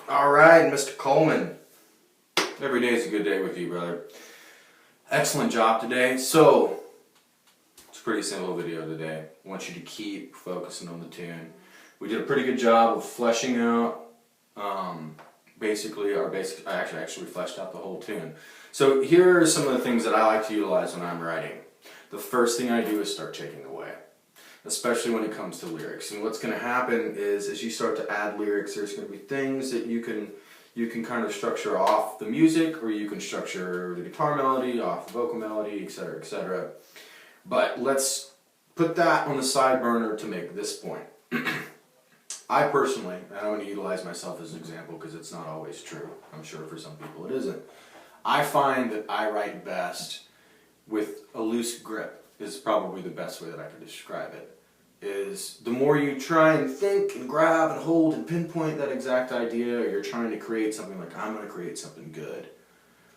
All right, Mr. Coleman. Every day is a good day with you, brother. Excellent job today. So, it's a pretty simple video today. I want you to keep focusing on the tune. We did a pretty good job of fleshing out basically our basic. I actually fleshed out the whole tune. So here are some of the things that I like to utilize when I'm writing. The first thing I do is start taking away, especially when it comes to lyrics. And what's going to happen is, as you start to add lyrics, there's going to be things that you can kind of structure off the music, or you can structure the guitar melody off the vocal melody, etc., etc. But let's put that on the side burner to make this point. I personally, and I'm going to utilize myself as an example because it's not always true. I'm sure for some people it isn't. I find that I write best with a loose grip, is probably the best way that I could describe it. Is the more you try and think and grab and hold and pinpoint that exact idea, or you're trying to create something like, I'm going to create something good,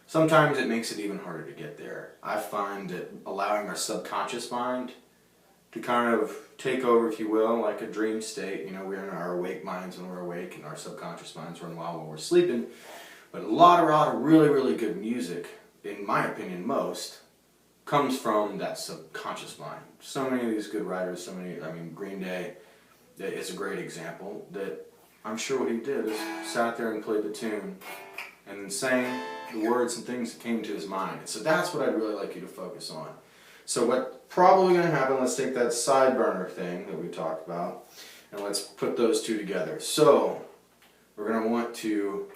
sometimes it makes it even harder to get there. I find that allowing our subconscious mind to kind of take over, if you will, like a dream state. You know, we're in our awake minds when we're awake, and our subconscious minds run wild when we're sleeping. But a lot of really, really good music, in my opinion, most, comes from that subconscious mind. So many of these good writers, Green Day is a great example, that I'm sure what he did is sat there and played the tune and then sang the words and things that came to his mind. And so that's what I'd really like you to focus on. So what's probably going to happen, let's take that side burner thing that we talked about, and let's put those two together. So we're going to want to,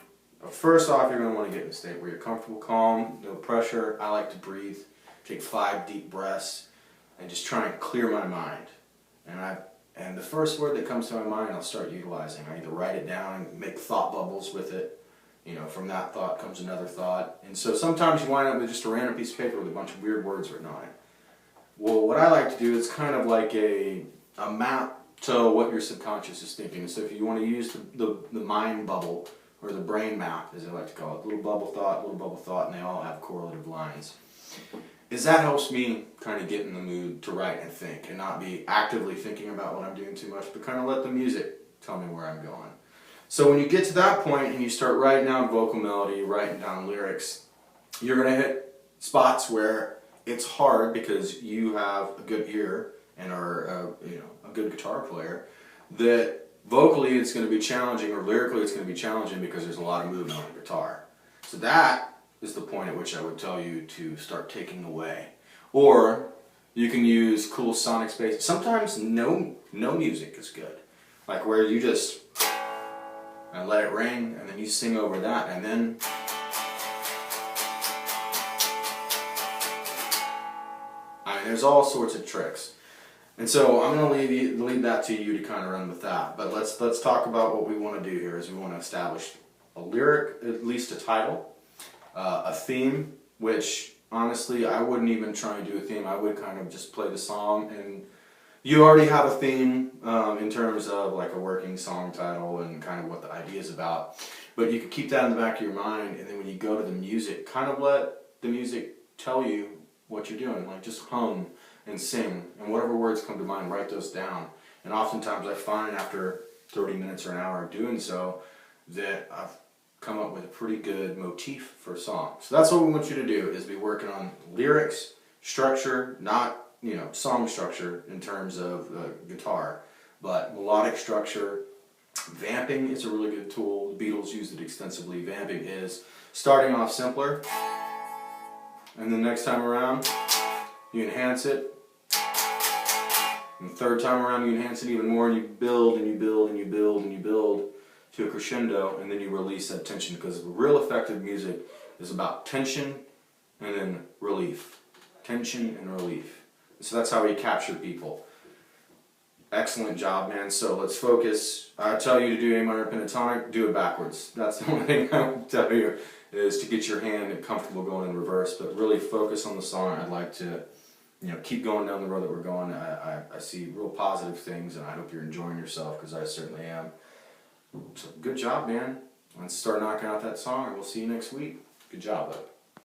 first off, you're going to want to get in a state where you're comfortable, calm, no pressure. I like to breathe, take 5 deep breaths, and just try and clear my mind. And the first word that comes to my mind, I'll start utilizing. I either write it down and make thought bubbles with it. You know, from that thought comes another thought. And so sometimes you wind up with just a random piece of paper with a bunch of weird words written on it. Well, what I like to do is kind of like a map to what your subconscious is thinking. So if you want to use the mind bubble, or the brain map, as I like to call it, little bubble thought, and they all have correlative lines. That helps me kind of get in the mood to write and think, and not be actively thinking about what I'm doing too much, but kind of let the music tell me where I'm going. So when you get to that point and you start writing down vocal melody, writing down lyrics, you're going to hit spots where it's hard because you have a good ear and are a good guitar player, that vocally it's going to be challenging, or lyrically it's going to be challenging because there's a lot of movement on the guitar. So that is the point at which I would tell you to start taking away. Or you can use cool sonic space. Sometimes no music is good. Like where you just let it ring and then you sing over that, and then there's all sorts of tricks. And so I'm going to leave that to you to kind of run with that. But let's talk about what we want to do here. Is we want to establish a lyric, at least a title, a theme, which honestly I wouldn't even try and do a theme. I would kind of just play the song, and you already have a theme in terms of like a working song title and kind of what the idea is about. But you could keep that in the back of your mind, and then when you go to the music, kind of let the music tell you what you're doing. Like just hum and sing, and whatever words come to mind, write those down. And oftentimes I find after 30 minutes or an hour of doing so that I've come up with a pretty good motif for a song. So that's what we want you to do, is be working on lyrics, structure, not song structure in terms of guitar, but melodic structure. Vamping is a really good tool. The Beatles used it extensively. Vamping is starting off simpler, and the next time around you enhance it, and the third time around you enhance it even more, and you build and you build and you build and you build to a crescendo, and then you release that tension, because real effective music is about tension and then relief. Tension and relief. So that's how we capture people. Excellent job, man. So let's focus. I tell you to do A minor pentatonic, do it backwards. That's the only thing I would tell you, is to get your hand comfortable going in reverse, but really focus on the song. I'd like to keep going down the road that we're going. I see real positive things, and I hope you're enjoying yourself, because I certainly am. So good job, man. Let's start knocking out that song, and we'll see you next week. Good job, though.